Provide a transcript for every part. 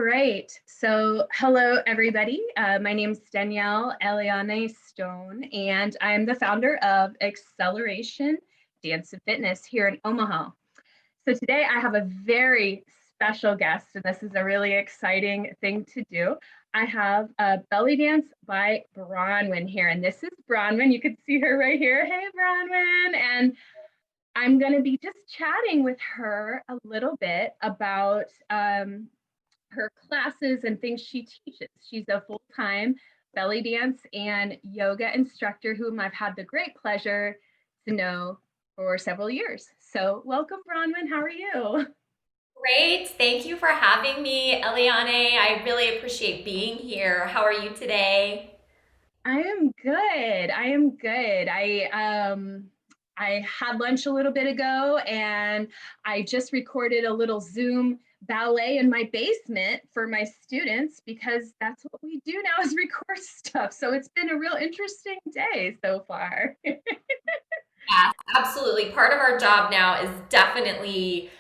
right. So, hello, everybody. My name is Danielle Eliane Stone, and I'm the founder of Acceleration Dance and Fitness here in Omaha. So, today I have a very special guest, and this is a really exciting thing to do. I have a belly dance by Bronwen here, and this is Bronwen. You can see her right here. Hey, Bronwen. And I'm going to be just chatting with her a little bit about her classes and things she teaches. She's a full-time belly dance and yoga instructor whom I've had the great pleasure to know for several years. So welcome, Bronwen. How are you? Great. Thank you for having me, Eliane. I really appreciate being here. How are you today? I am good. I am good. I had lunch a little bit ago and I just recorded a little Zoom ballet in my basement for my students because that's what we do now is record stuff. So it's been a real interesting day so far. Yes, absolutely. Part of our job now is definitely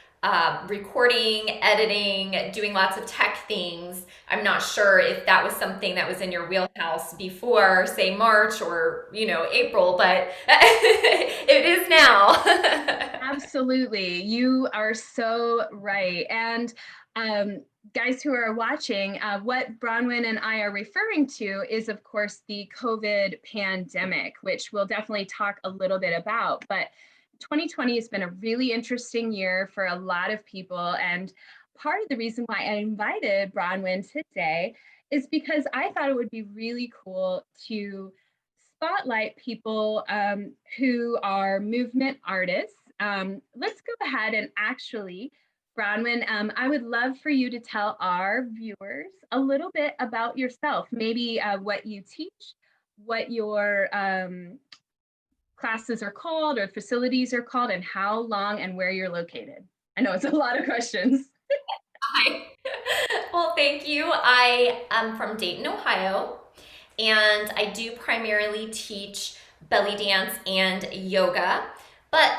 recording, editing, doing lots of tech things. I'm not sure if that was something that was in your wheelhouse before, say, March or, April, but it is now. Absolutely. You are so right. And um, guys who are watching, what Bronwyn and I are referring to is, of course, the COVID pandemic, which we'll definitely talk a little bit about. But 2020 has been a really interesting year for a lot of people. And part of the reason why I invited Bronwyn today is because I thought it would be really cool to spotlight people who are movement artists. Let's go ahead and actually, Bronwyn, I would love for you to tell our viewers a little bit about yourself, maybe what you teach, what your classes are called or facilities are called, and how long and where you're located. I know it's a lot of questions. Hi. Well, thank you. I am from Dayton, Ohio, and I do primarily teach belly dance and yoga, but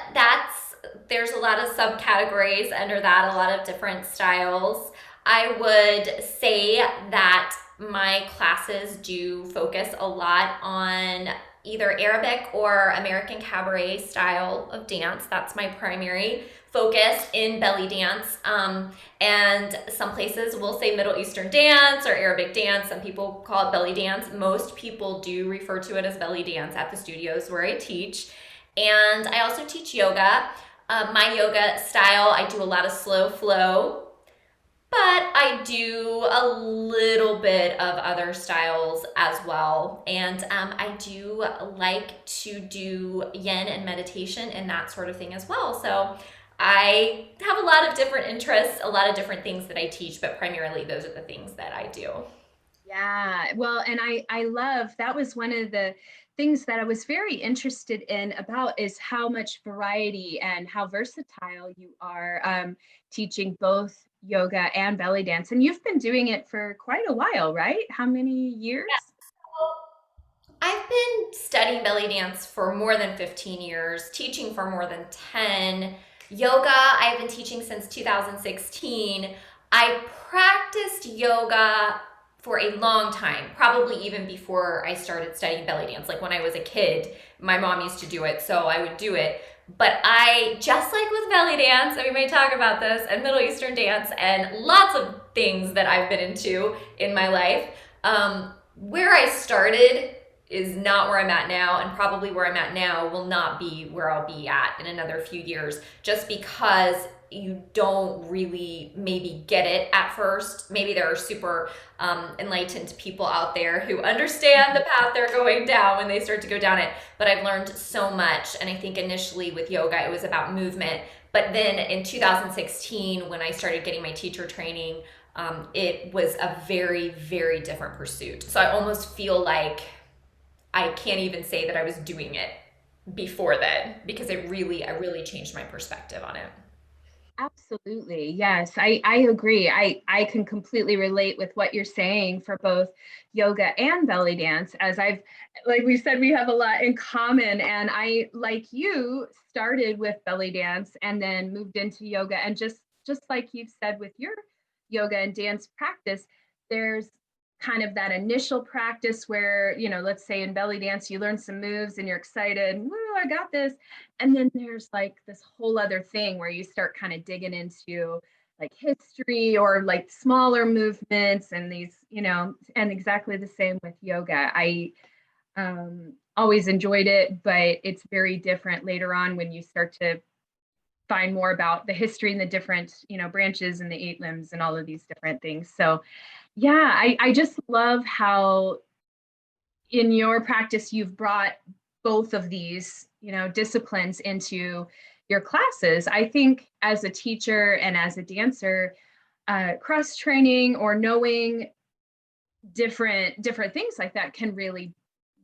there's a lot of subcategories under that, a lot of different styles. I would say that my classes do focus a lot on either Arabic or American cabaret style of dance. That's my primary focus in belly dance. And some places will say Middle Eastern dance or Arabic dance. Some people call it belly dance. Most people do refer to it as belly dance at the studios where I teach. And I also teach yoga. My yoga style, I do a lot of slow flow, but I do a little bit of other styles as well. And I do like to do yin and meditation and that sort of thing as well. So I have a lot of different interests, a lot of different things that I teach, but primarily those are the things that I do. Yeah, well, and I love that was one of the things that I was very interested in about is how much variety and how versatile you are teaching both yoga and belly dance. And you've been doing it for quite a while, right? How many years? I've been studying belly dance for more than 15 years, teaching for more than 10. Yoga, I've been teaching since 2016. I practiced yoga for a long time, probably even before I started studying belly dance. Like when I was a kid, my mom used to do it, so I would do it. But I, just like with belly dance, and we may talk about this, and Middle Eastern dance, and lots of things that I've been into in my life, where I started is not where I'm at now, and probably where I'm at now will not be where I'll be at in another few years, just because you don't really maybe get it at first. Maybe there are super enlightened people out there who understand the path they're going down when they start to go down it. But I've learned so much. And I think initially with yoga, it was about movement. But then in 2016, when I started getting my teacher training, it was a very, very different pursuit. So I almost feel like I can't even say that I was doing it before then because I really changed my perspective on it. Absolutely. Yes, I agree. I can completely relate with what you're saying for both yoga and belly dance. As I've, like we said, we have a lot in common. And I, like you, started with belly dance and then moved into yoga. And just like you've said with your yoga and dance practice, there's kind of that initial practice where, let's say in belly dance, you learn some moves and you're excited, woo, I got this. And then there's like this whole other thing where you start kind of digging into like history or like smaller movements and these, and exactly the same with yoga. I always enjoyed it, but it's very different later on when you start to find more about the history and the different, branches and the eight limbs and all of these different things. So yeah, I just love how in your practice you've brought both of these, disciplines into your classes. I think as a teacher and as a dancer, cross training or knowing different things like that can really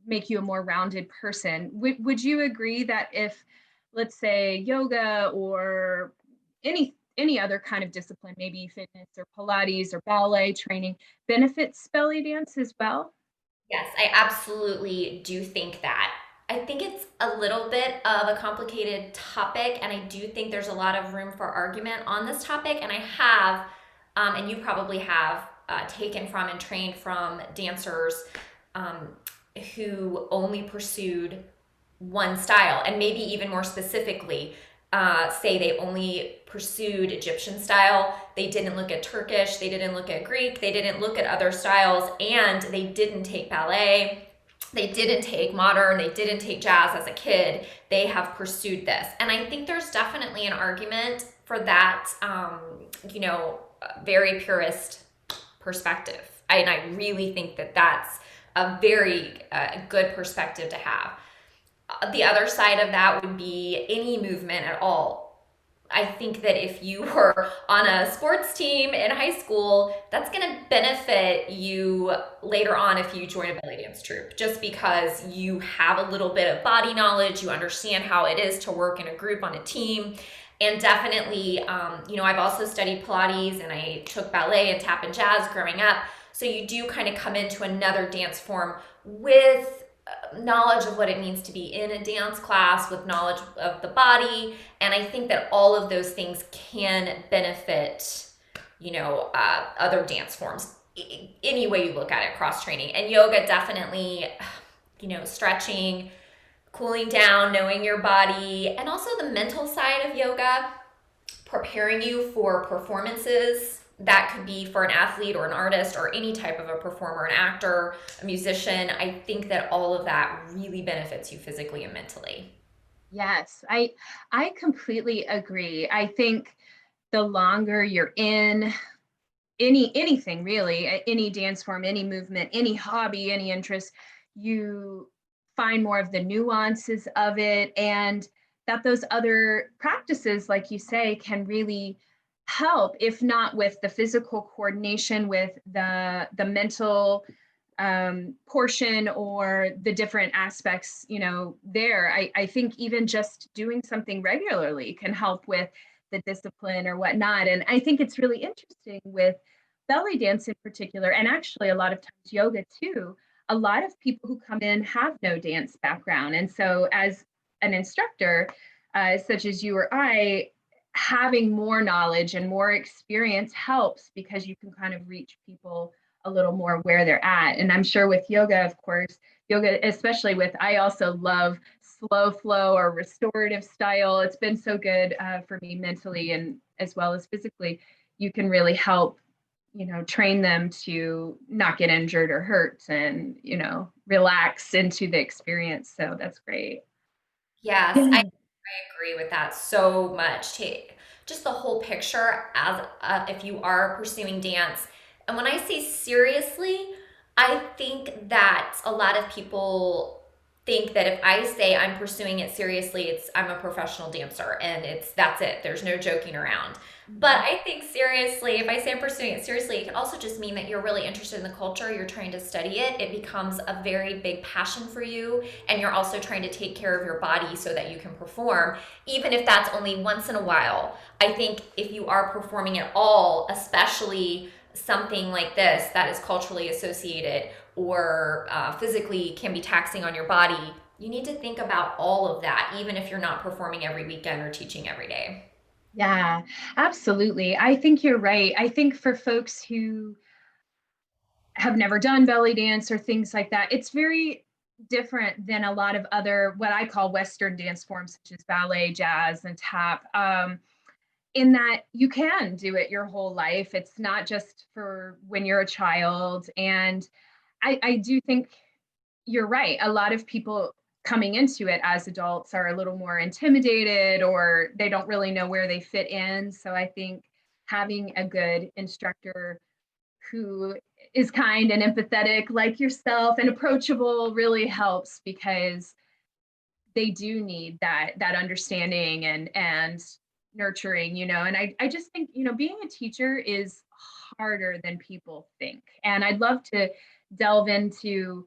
make you a more rounded person. Would you agree that if, let's say, yoga or any other kind of discipline, maybe fitness or Pilates or ballet training, benefits belly dance as well? Yes, I absolutely do think that. I think it's a little bit of a complicated topic, and I do think there's a lot of room for argument on this topic. And I have, and you probably have, taken from and trained from dancers um, who only pursued one style, and maybe even more specifically, say they only pursued Egyptian style. They didn't look at Turkish, they didn't look at Greek, they didn't look at other styles, and they didn't take ballet. They didn't take modern, they didn't take jazz as a kid. They have pursued this. And I think there's definitely an argument for that, very purist perspective. And I really think that that's a very good perspective to have. The other side of that would be any movement at all. I think that if you were on a sports team in high school, that's going to benefit you later on if you join a belly dance troupe, just because you have a little bit of body knowledge, you understand how it is to work in a group on a team. And definitely, I've also studied Pilates and I took ballet and tap and jazz growing up. So you do kind of come into another dance form with knowledge of what it means to be in a dance class, with knowledge of the body. And I think that all of those things can benefit, other dance forms. Any way you look at it, cross training. And yoga definitely, stretching, cooling down, knowing your body, and also the mental side of yoga, preparing you for performances. That could be for an athlete or an artist or any type of a performer, an actor, a musician. I think that all of that really benefits you physically and mentally. Yes, I completely agree. I think the longer you're in anything really, any dance form, any movement, any hobby, any interest, you find more of the nuances of it, and that those other practices, like you say, can really help, if not with the physical coordination, with the mental portion or the different aspects, there. I think even just doing something regularly can help with the discipline or whatnot. And I think it's really interesting with belly dance in particular, and actually a lot of times yoga too. A lot of people who come in have no dance background. And so, as an instructor, such as you or I, having more knowledge and more experience helps because you can kind of reach people a little more where they're at. And I'm sure with yoga, of course, yoga, especially with, I also love slow flow or restorative style. It's been so good for me mentally and as well as physically. You can really help, train them to not get injured or hurt and, relax into the experience. So that's great. Yes, I Yeah. agree with that so much. Take just the whole picture as if you are pursuing dance. And when I say seriously, I think that a lot of people think that if I say I'm pursuing it seriously, it's I'm a professional dancer and that's it. There's no joking around. But I think seriously, if I say I'm pursuing it seriously, it can also just mean that you're really interested in the culture, you're trying to study it. It becomes a very big passion for you, and you're also trying to take care of your body so that you can perform, even if that's only once in a while. I think if you are performing at all, especially something like this that is culturally associated or physically can be taxing on your body, you need to think about all of that, even if you're not performing every weekend or teaching every day. Yeah, absolutely. I think you're right. I think for folks who have never done belly dance or things like that, it's very different than a lot of other what I call Western dance forms, such as ballet, jazz, and tap. In that you can do it your whole life. It's not just for when you're a child. And I do think you're right. A lot of people coming into it as adults are a little more intimidated or they don't really know where they fit in. So I think having a good instructor who is kind and empathetic like yourself and approachable really helps, because they do need that understanding and nurturing, and I just think, being a teacher is harder than people think. And I'd love to delve into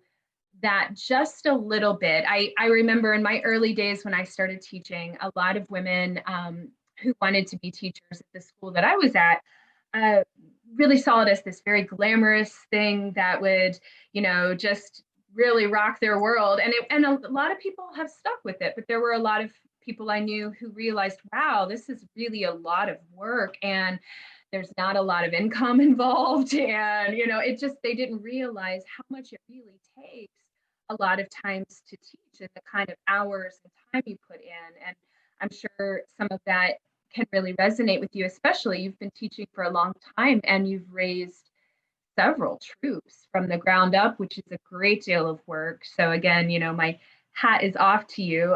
that just a little bit. I remember in my early days when I started teaching, a lot of women who wanted to be teachers at the school that I was at uh, really saw it as this very glamorous thing that would, just really rock their world. And a lot of people have stuck with it, but there were a lot of people I knew who realized, wow, this is really a lot of work and there's not a lot of income involved. And, it just, they didn't realize how much it really takes a lot of times to teach and the kind of hours and time you put in. And I'm sure some of that can really resonate with you, especially you've been teaching for a long time and you've raised several troops from the ground up, which is a great deal of work. So again, my hat is off to you.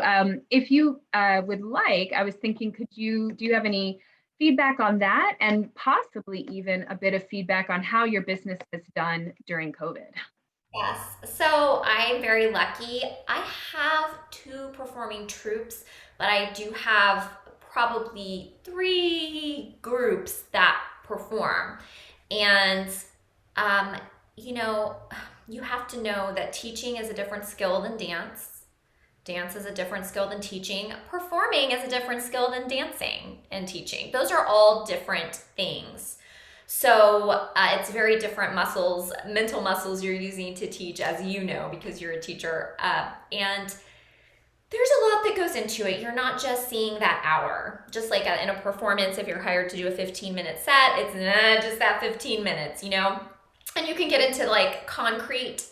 If you would like, I was thinking, do you have any feedback on that, and possibly even a bit of feedback on how your business has done during COVID? Yes. So I'm very lucky. I have two performing troops, but I do have probably three groups that perform. And, um, you know, you have to know that teaching is a different skill than dance. Dance is a different skill than teaching. Performing is a different skill than dancing and teaching. Those are all different things. So it's very different muscles, mental muscles you're using to teach, as you know, because you're a teacher. And there's a lot that goes into it. You're not just seeing that hour. Just like in a performance, if you're hired to do a 15-minute set, it's not just that 15 minutes, And you can get into like concrete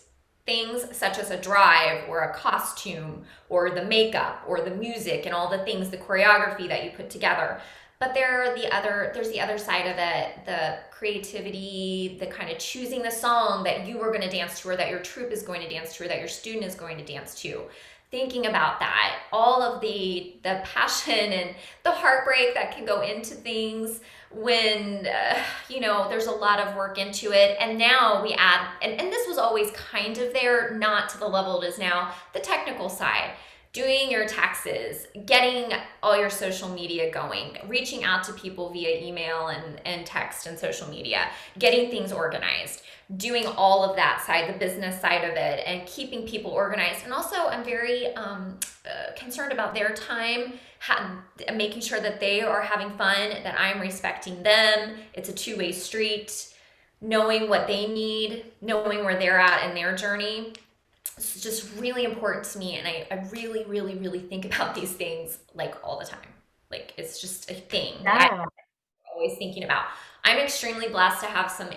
things such as a drive or a costume or the makeup or the music and all the things, the choreography that you put together. But there's the other side of it, the creativity, the kind of choosing the song that you are going to dance to, or that your troupe is going to dance to, or that your student is going to dance to. Thinking about that, all of the passion and the heartbreak that can go into things when there's a lot of work into it. And now we add, and this was always kind of there, not to the level it is now, the technical side, doing your taxes, getting all your social media going, reaching out to people via email and text and social media, getting things organized, doing all of that side, the business side of it, and keeping people organized. And also, I'm very concerned about their time, making sure that they are having fun, that I'm respecting them. It's a two-way street, knowing what they need, knowing where they're at in their journey. It's just really important to me. And I really, really, really think about these things like all the time. Like it's just a thing that Yeah. I'm always thinking about. I'm extremely blessed to have some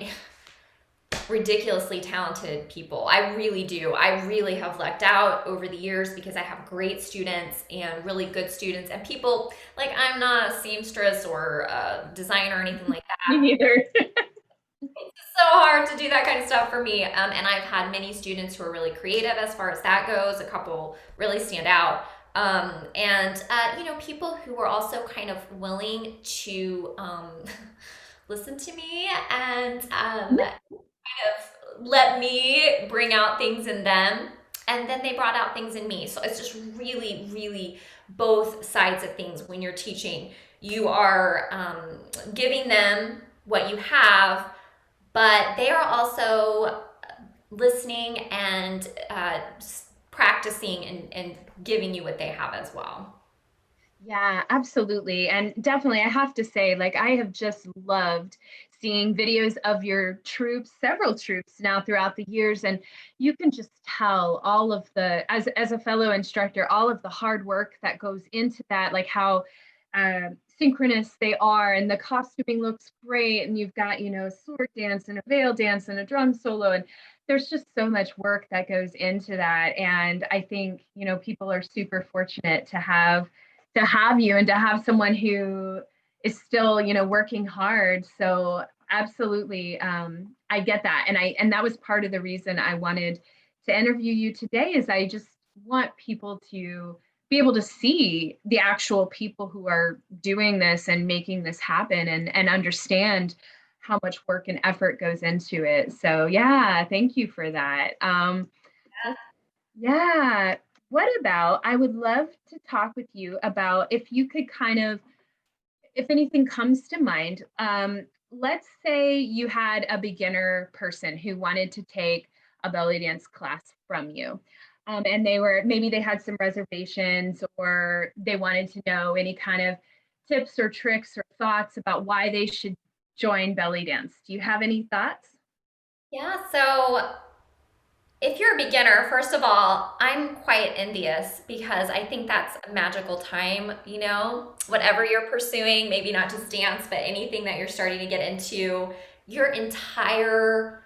ridiculously talented people. I really do. I really have lucked out over the years because I have great students and really good students and people. Like I'm not a seamstress or a designer or anything like Me that. neither. It's so hard to do that kind of stuff for me. And I've had many students who are really creative as far as that goes. A couple really stand out. People who are also kind of willing to listen to me and of let me bring out things in them, and then they brought out things in me. So it's just really, really both sides of things. When you're teaching, you are giving them what you have, but they are also listening and practicing and giving you what they have as well. Yeah, absolutely. And definitely, I have to say, like, I have just loved seeing videos of your troops, several troops now throughout the years. And you can just tell all of as a fellow instructor, all of the hard work that goes into that, like how synchronous they are, and the costuming looks great, and you've got, sword dance and a veil dance and a drum solo, and there's just so much work that goes into that. And I think, people are super fortunate to have you and to have someone who is still, working hard. So absolutely, I get that. And that was part of the reason I wanted to interview you today, is I just want people to be able to see the actual people who are doing this and making this happen, and understand how much work and effort goes into it. So yeah, thank you for that. Yeah. What about, I would love to talk with you about, if you could kind of, if anything comes to mind, let's say you had a beginner person who wanted to take a belly dance class from you. And maybe they had some reservations, or they wanted to know any kind of tips or tricks or thoughts about why they should join belly dance. Do you have any thoughts? Yeah, so if you're a beginner, first of all, I'm quite envious because I think that's a magical time, whatever you're pursuing, maybe not just dance, but anything that you're starting to get into, your entire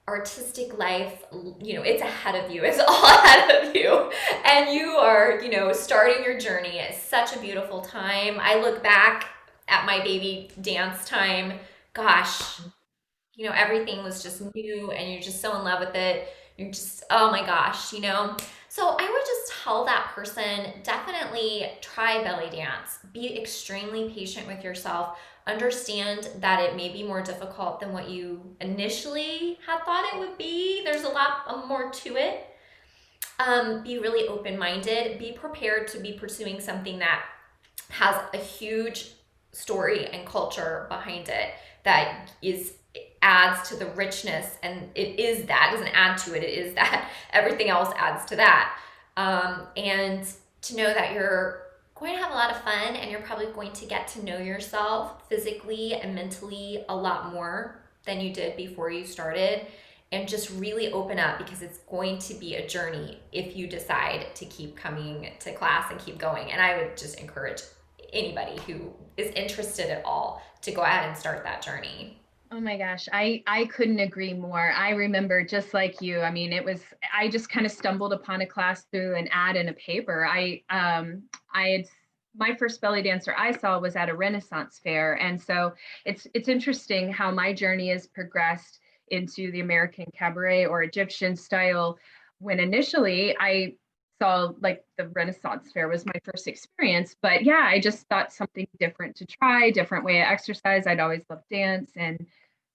artistic life, it's ahead of you. It's all ahead of you. And you are, starting your journey. It's such a beautiful time. I look back at my baby dance time. Gosh, everything was just new and you're just so in love with it. You're just, oh my gosh. So I would just tell that person, definitely try belly dance. Be extremely patient with yourself. Understand that it may be more difficult than what you initially had thought it would be. There's a lot more to it. Be really open-minded. Be prepared to be pursuing something that has a huge story and culture behind it that adds to the richness, and it is that. It doesn't add to it, it is that. Everything else adds to that. And to know that you're going to have a lot of fun, and you're probably going to get to know yourself physically and mentally a lot more than you did before you started, and just really open up, because it's going to be a journey if you decide to keep coming to class and keep going. And I would just encourage anybody who is interested at all to go ahead and start that journey. Oh my gosh, I couldn't agree more. I remember, just like you. I mean, I just kind of stumbled upon a class through an ad in a paper. I had My first belly dancer I saw was at a Renaissance fair, and so it's interesting how my journey has progressed into the American cabaret or Egyptian style. When initially I saw, like, the Renaissance fair was my first experience, but yeah, I just thought something different to try, different way of exercise. I'd always loved dance, and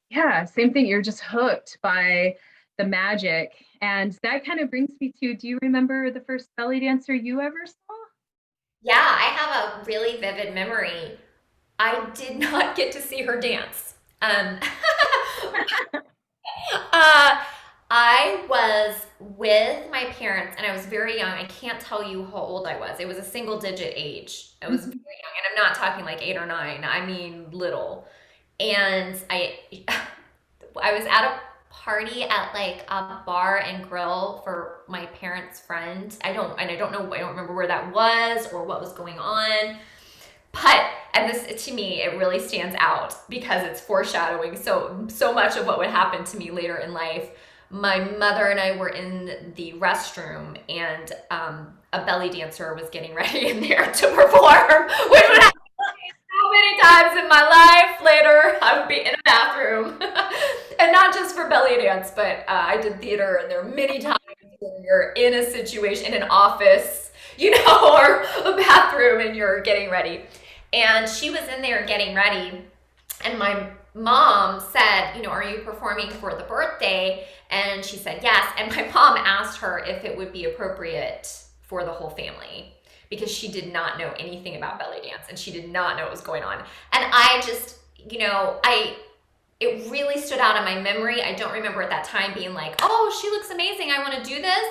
yeah, same thing. You're just hooked by the magic. And that kind of brings me to, do you remember the first belly dancer you ever saw? Yeah, I have a really vivid memory. I did not get to see her dance. Um, uh, I was with my parents and I was very young. I can't tell you how old I was. It was a single digit age. I was very Mhm. young, and I'm not talking like 8 or 9. I mean little. And I was at a party at like a bar and grill for my parents' friend. I don't know, I don't remember where that was or what was going on. But and this, to me, it really stands out because it's foreshadowing so much of what would happen to me later in life. My mother and I were in the restroom, and a belly dancer was getting ready in there to perform, which would happen so many times in my life later. I would be in a bathroom, and not just for belly dance, but I did theater, and there are many times when you're in a situation, in an office, or a bathroom, and you're getting ready. And she was in there getting ready, and my mom said, are you performing for the birthday? And she said yes. And my mom asked her if it would be appropriate for the whole family, because she did not know anything about belly dance and she did not know what was going on. And I just, it really stood out in my memory. I don't remember at that time being like, oh, she looks amazing, I want to do this.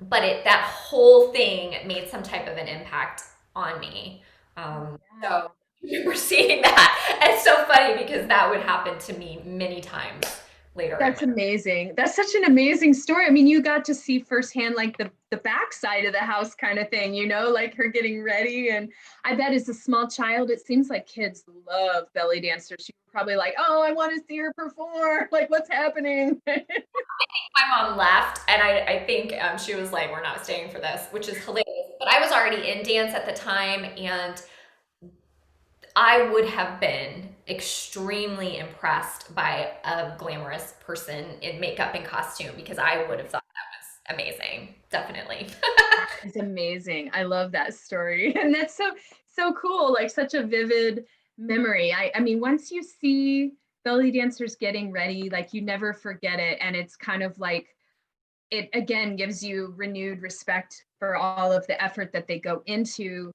But that whole thing made some type of an impact on me. So Yeah. I remember seeing that. It's so funny because that would happen to me many times. later. That's amazing. That's such an amazing story. I mean, you got to see firsthand like the backside of the house kind of thing, you know, like her getting ready. And I bet as a small child, it seems like kids love belly dancers. She was probably like, oh, I want to see her perform. Like, what's happening? My mom left, and I think she was like, "We're not staying for this," which is hilarious. But I was already in dance at the time, and I would have been extremely impressed by a glamorous person in makeup and costume because I would have thought that was amazing. Definitely. It's amazing. I love that story. And that's so cool, like such a vivid memory. I mean, once you see belly dancers getting ready, like you never forget it. And it's kind of like it again gives you renewed respect for all of the effort that they go into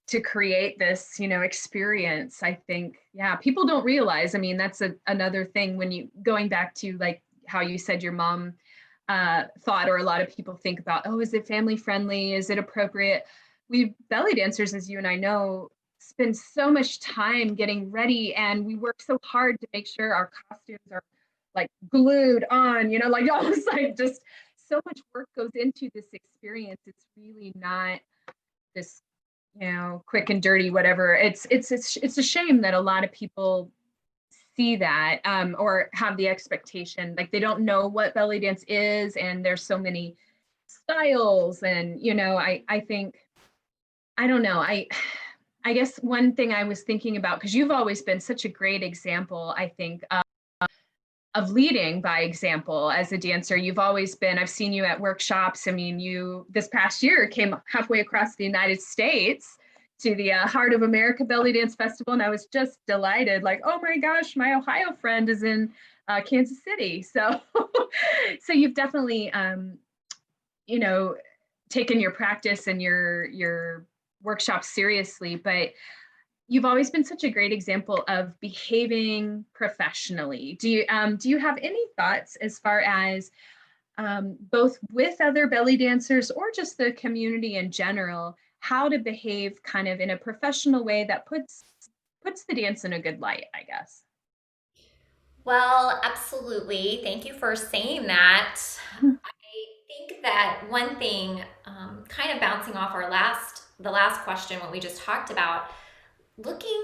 to create this, you know, experience. I think, yeah, people don't realize. I mean, that's another thing when you going back to like how you said your mom thought, or a lot of people think about, oh, is it family friendly? Is it appropriate? We belly dancers, as you and I know, spend so much time getting ready, and we work so hard to make sure our costumes are like glued on, you know, like almost like just so much work goes into this experience. It's really not this, you know, quick and dirty, whatever. It's a shame that a lot of people see that or have the expectation, like they don't know what belly dance is, and there's so many styles, and you know, I think I don't know. I guess one thing I was thinking about, because you've always been such a great example, I think, of leading by example as a dancer. You've always been, I've seen you at workshops. I mean, you this past year came halfway across the United States to the Heart of America Belly Dance Festival, and I was just delighted, like, oh my gosh, my Ohio friend is in Kansas City. So so you've definitely you know, taken your practice and your workshops seriously, but you've always been such a great example of behaving professionally. Do you have any thoughts as far as both with other belly dancers or just the community in general, how to behave kind of in a professional way that puts the dance in a good light, I guess? Well, absolutely. Thank you for saying that. I think that one thing, kind of bouncing off the last question, what we just talked about, looking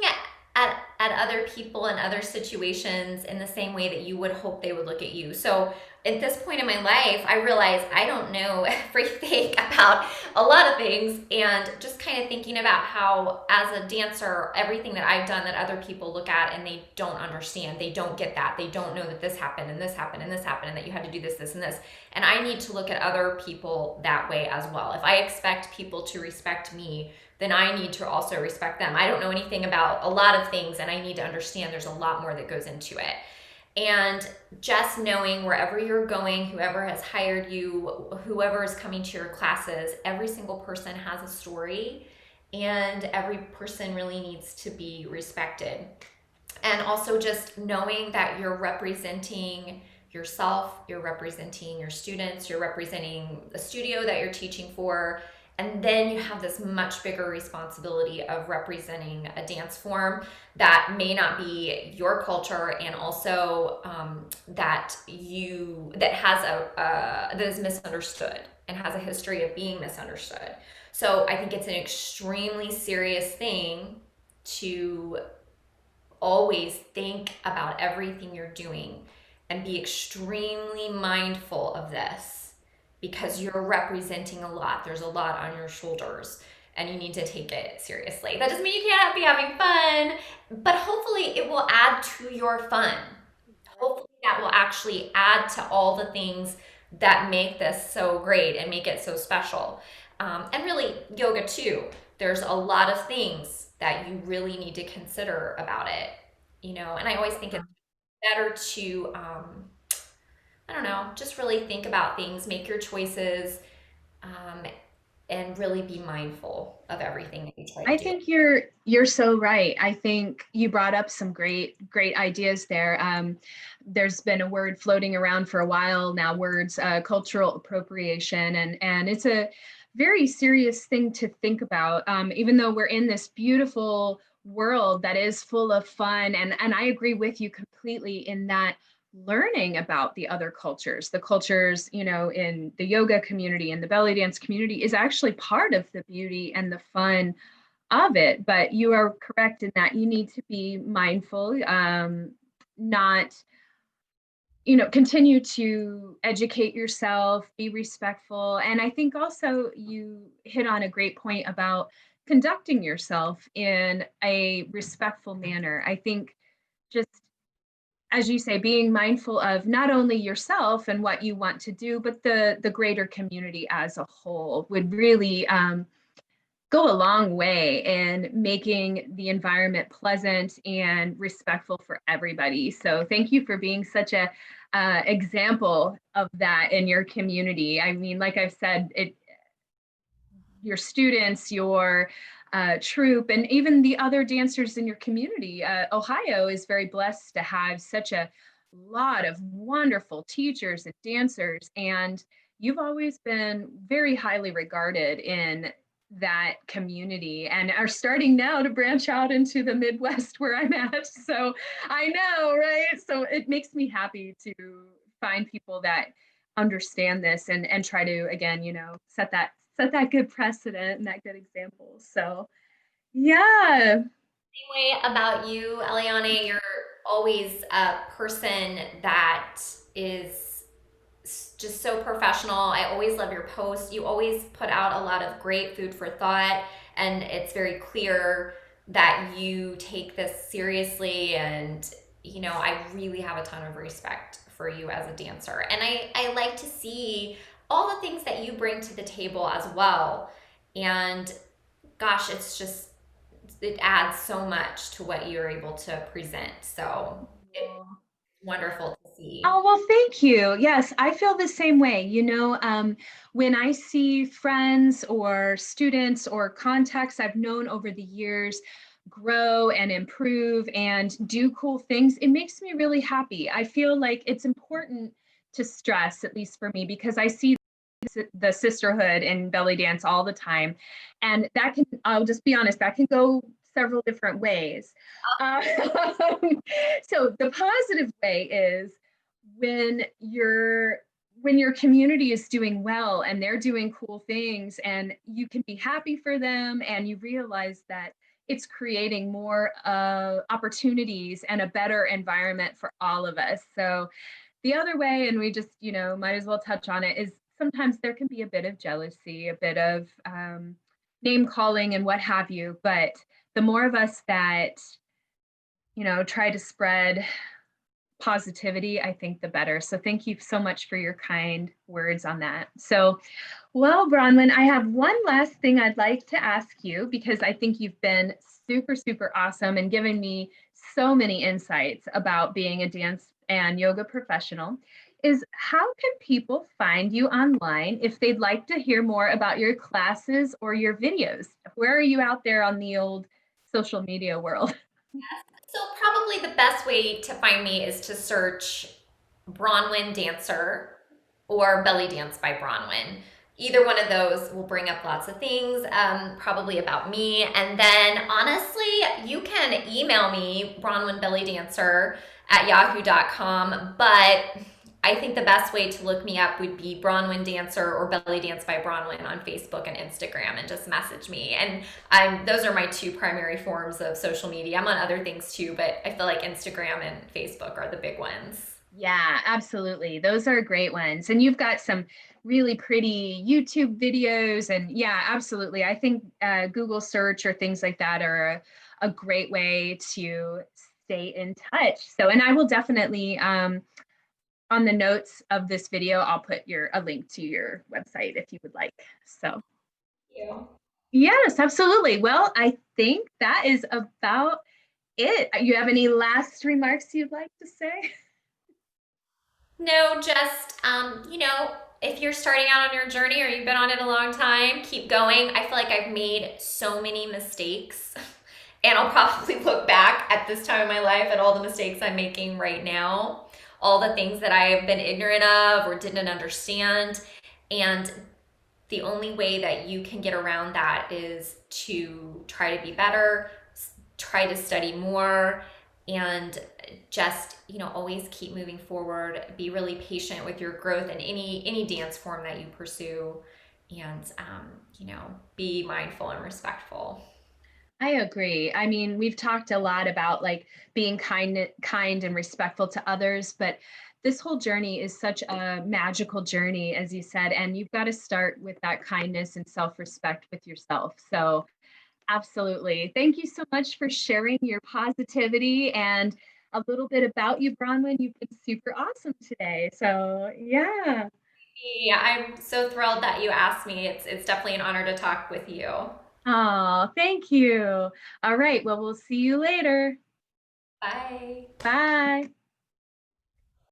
at other people and other situations in the same way that you would hope they would look at you. So at this point in my life, I realize I don't know everything about a lot of things, and just kind of thinking about how, as a dancer, everything that I've done that other people look at and they don't understand, they don't get that, they don't know that this happened and this happened and this happened and that you had to do this, this, and this. And I need to look at other people that way as well. If I expect people to respect me, then I need to also respect them. I don't know anything about a lot of things, and I need to understand there's a lot more that goes into it. And just knowing wherever you're going, whoever has hired you, whoever is coming to your classes, every single person has a story, and every person really needs to be respected. And also just knowing that you're representing yourself, you're representing your students, you're representing the studio that you're teaching for, and then you have this much bigger responsibility of representing a dance form that may not be your culture, and also that has that is misunderstood and has a history of being misunderstood. So I think it's an extremely serious thing to always think about everything you're doing and be extremely mindful of this, because you're representing a lot. There's a lot on your shoulders, and you need to take it seriously. That doesn't mean you can't be having fun, but hopefully it will add to your fun. Hopefully that will actually add to all the things that make this so great and make it so special. And really, yoga too. There's a lot of things that you really need to consider about it, and I always think it's better to, I don't know, just really think about things, make your choices, um, and really be mindful of everything that you try to I do. think you're so right. I think you brought up some great ideas there. There's been a word floating around for a while now, words cultural appropriation, and it's a very serious thing to think about. Even though we're in this beautiful world that is full of fun, and I agree with you completely in that learning about the other cultures. The cultures, in the yoga community and the belly dance community is actually part of the beauty and the fun of it. But you are correct in that you need to be mindful, not continue to educate yourself, be respectful. And I think also you hit on a great point about conducting yourself in a respectful manner. I think just, as you say, being mindful of not only yourself and what you want to do, but the greater community as a whole would really go a long way in making the environment pleasant and respectful for everybody. So thank you for being such a example of that in your community. I mean, like I've said, your students, your troupe, and even the other dancers in your community. Ohio is very blessed to have such a lot of wonderful teachers and dancers, and you've always been very highly regarded in that community and are starting now to branch out into the Midwest where I'm at. So I know, right? So it makes me happy to find people that understand this and try to, again, set that good precedent and that good example. So yeah. Same way about you, Eliane. You're always a person that is just so professional. I always love your posts. You always put out a lot of great food for thought, and it's very clear that you take this seriously. And, I really have a ton of respect for you as a dancer. And I like to see all the things that you bring to the table as well. And gosh, it adds so much to what you're able to present. So it's wonderful to see. Oh, well, thank you. Yes, I feel the same way. When I see friends or students or contacts I've known over the years grow and improve and do cool things, it makes me really happy. I feel like it's important to stress, at least for me, because I see the sisterhood in belly dance all the time. And that can, I'll just be honest, that can go several different ways. Uh, so the positive way is when your when your community is doing well and they're doing cool things and you can be happy for them and you realize that it's creating more opportunities and a better environment for all of us. So the other way, and we just, might as well touch on it, is sometimes there can be a bit of jealousy, a bit of name calling and what have you. But the more of us that, try to spread positivity, I think the better. So thank you so much for your kind words on that. So, well, Bronwen, I have one last thing I'd like to ask you because I think you've been super, super awesome and given me so many insights about being a dance and yoga professional. Is how can people find you online if they'd like to hear more about your classes or your videos? Where are you out there on the old social media world? So probably the best way to find me is to search Bronwen Dancer or Belly Dance by Bronwen. Either one of those will bring up lots of things, probably about me. And then honestly, you can email me, bronwenbellydancer@yahoo.com. But I think the best way to look me up would be Bronwen Dancer or Belly Dance by Bronwen on Facebook and Instagram, and just message me. And those are my two primary forms of social media. I'm on other things too, but I feel like Instagram and Facebook are the big ones. Yeah, absolutely. Those are great ones. And you've got some really pretty YouTube videos. And yeah, absolutely. I think Google search or things like that are a great way to stay in touch. So, and I will definitely, on the notes of this video, I'll put a link to your website if you would like. So, Thank you. yes, absolutely. Well, I think that is about it. You have any last remarks you'd like to say? No, just, if you're starting out on your journey or you've been on it a long time, keep going. I feel like I've made so many mistakes, and I'll probably look back at this time in my life at all the mistakes I'm making right now, all the things that I have been ignorant of or didn't understand. And the only way that you can get around that is to try to be better, try to study more, and just, always keep moving forward, be really patient with your growth in any dance form that you pursue, and be mindful and respectful. I agree. I mean, we've talked a lot about like being kind and respectful to others, but this whole journey is such a magical journey, as you said, and you've got to start with that kindness and self-respect with yourself. So, absolutely. Thank you so much for sharing your positivity and a little bit about you, Bronwyn. You've been super awesome today. So, yeah. Yeah, I'm so thrilled that you asked me. It's definitely an honor to talk with you. Oh, thank you. All right. Well, we'll see you later. Bye. Bye.